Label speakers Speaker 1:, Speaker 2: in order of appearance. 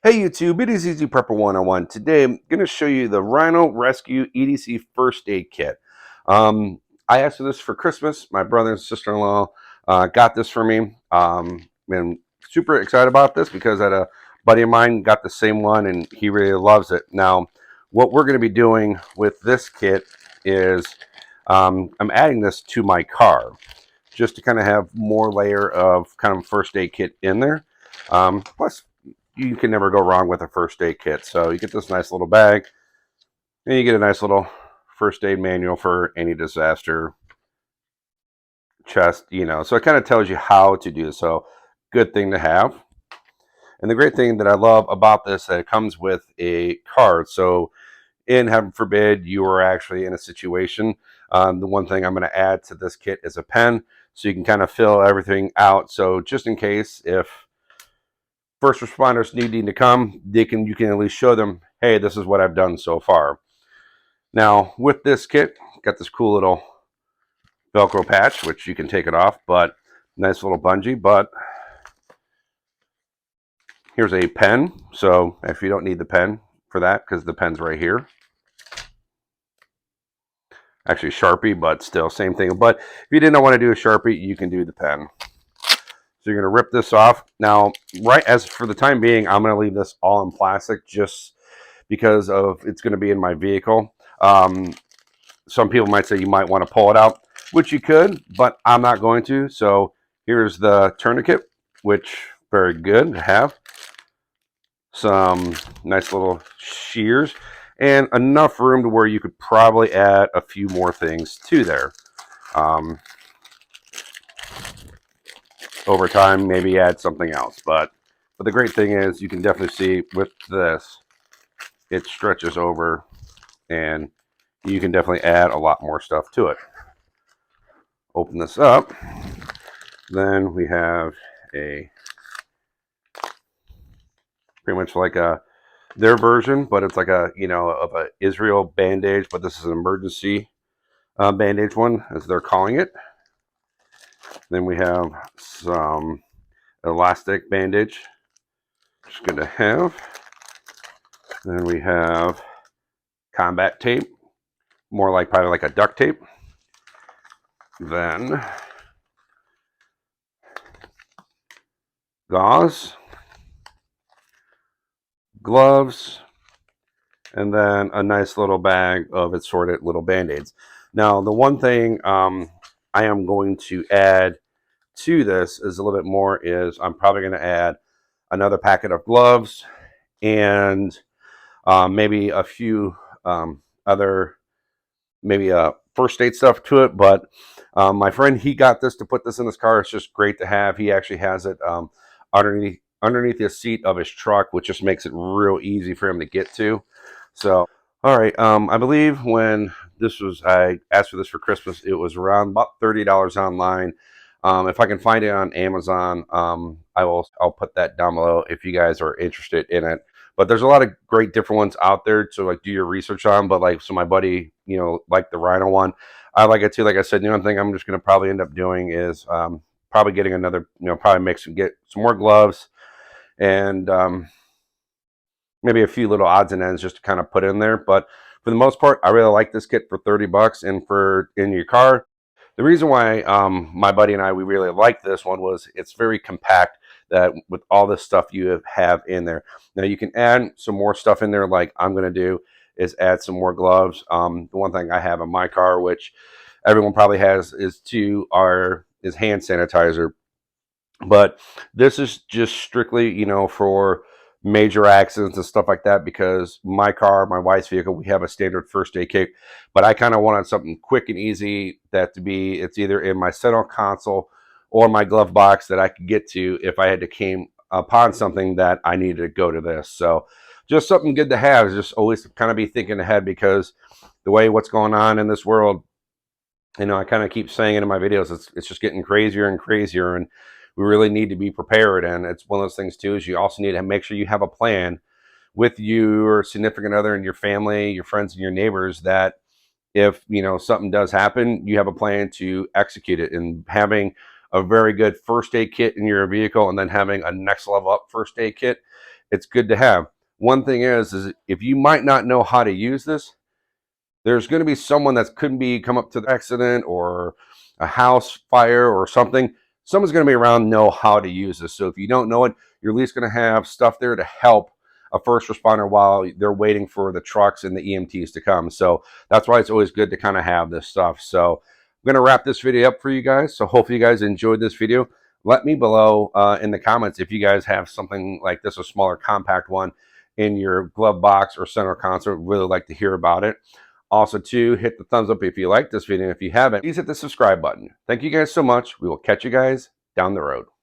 Speaker 1: Hey YouTube, it is Easy Prepper 101. Today I'm going to show you the Rhino Rescue EDC First Aid Kit. I asked for this for Christmas. My brother and sister-in-law got this for me. Been super excited about this because I had a buddy of mine got the same one and he really loves it. Now, what we're going to be doing with this kit is I'm adding this to my car just to kind of have more layer of kind of first aid kit in there. Plus, you can never go wrong with a first aid kit. So you get this nice little bag, and you get a nice little first aid manual for any disaster, chest, So it kind of tells you how to do this. So good thing to have. And the great thing that I love about this is that it comes with a card. So in heaven forbid you are actually in a situation, the one thing I'm going to add to this kit is a pen, so you can kind of fill everything out. So just in case if first responders need to come, you can at least show them, hey, this is what I've done so far. Now with this kit, got this cool little Velcro patch, which you can take it off, but nice little bungee. But here's a pen, so if you don't need the pen for that, because the pen's right here. Actually Sharpie, but still same thing. But if you didn't want to do a Sharpie, you can do the pen. So you're going to rip this off. Now, right as for the time being, I'm going to leave this all in plastic just because of it's going to be in my vehicle. Some people might say you might want to pull it out, which you could, but I'm not going to. So here's the tourniquet, which very good to have. Some nice little shears and enough room to where you could probably add a few more things to there. Over time, maybe add something else. But the great thing is you can definitely see with this, it stretches over and you can definitely add a lot more stuff to it. Open this up. Then we have a pretty much like their version, but it's like a of a Israel bandage, but this is an emergency bandage one, as they're calling it. Then we have some elastic bandage, which is good to have. Then we have combat tape, more like probably like a duct tape. Then gauze, gloves, and then a nice little bag of assorted little band-aids. Now, the one thing I am going to add to this is a little bit more is I'm probably going to add another packet of gloves and maybe a few other maybe first aid stuff to it. But my friend, he got this to put this in his car. It's just great to have. He actually has it underneath the seat of his truck, which just makes it real easy for him to get to. So, all right, I believe when I asked for this for Christmas, it was around about $30 online. If I can find it on Amazon, I'll put that down below if you guys are interested in it. But there's a lot of great different ones out there to like do your research on. But like, so my buddy, like the Rhino one, I like it too. Like I said, the only thing I'm just going to probably end up doing is probably getting another, probably get some more gloves and maybe a few little odds and ends just to kind of put in there. But for the most part, I really like this kit for 30 bucks and for in your car. The reason why my buddy and we really like this one was it's very compact, that with all this stuff you have in there. Now you can add some more stuff in there, like I'm going to do is add some more gloves. The one thing I have in my car, which everyone probably has, is hand sanitizer. But this is just strictly, for major accidents and stuff like that, because my car, my wife's vehicle, we have a standard first aid kit, but I kind of wanted something quick and easy it's either in my center console or my glove box that I could get to if I had to came upon something that I needed to go to this. So just something good to have, is just always kind of be thinking ahead, because the way what's going on in this world, I kind of keep saying it in my videos, it's just getting crazier and crazier, and we really need to be prepared. And it's one of those things too, is you also need to make sure you have a plan with your significant other and your family, your friends and your neighbors, that if something does happen, you have a plan to execute it. And having a very good first aid kit in your vehicle and then having a next level up first aid kit it's good to have. One thing is if you might not know how to use this, there's going to be someone that could be come up to the accident or a house fire or something. Someone's going to be around know how to use this. So if you don't know it, you're at least going to have stuff there to help a first responder while they're waiting for the trucks and the EMTs to come. So that's why it's always good to kind of have this stuff. So I'm going to wrap this video up for you guys. So hopefully you guys enjoyed this video. Let me below in the comments if you guys have something like this, a smaller compact one in your glove box or center console. Really like to hear about it. Also, too, hit the thumbs up if you like this video. If you haven't, please hit the subscribe button. Thank you guys so much. We will catch you guys down the road.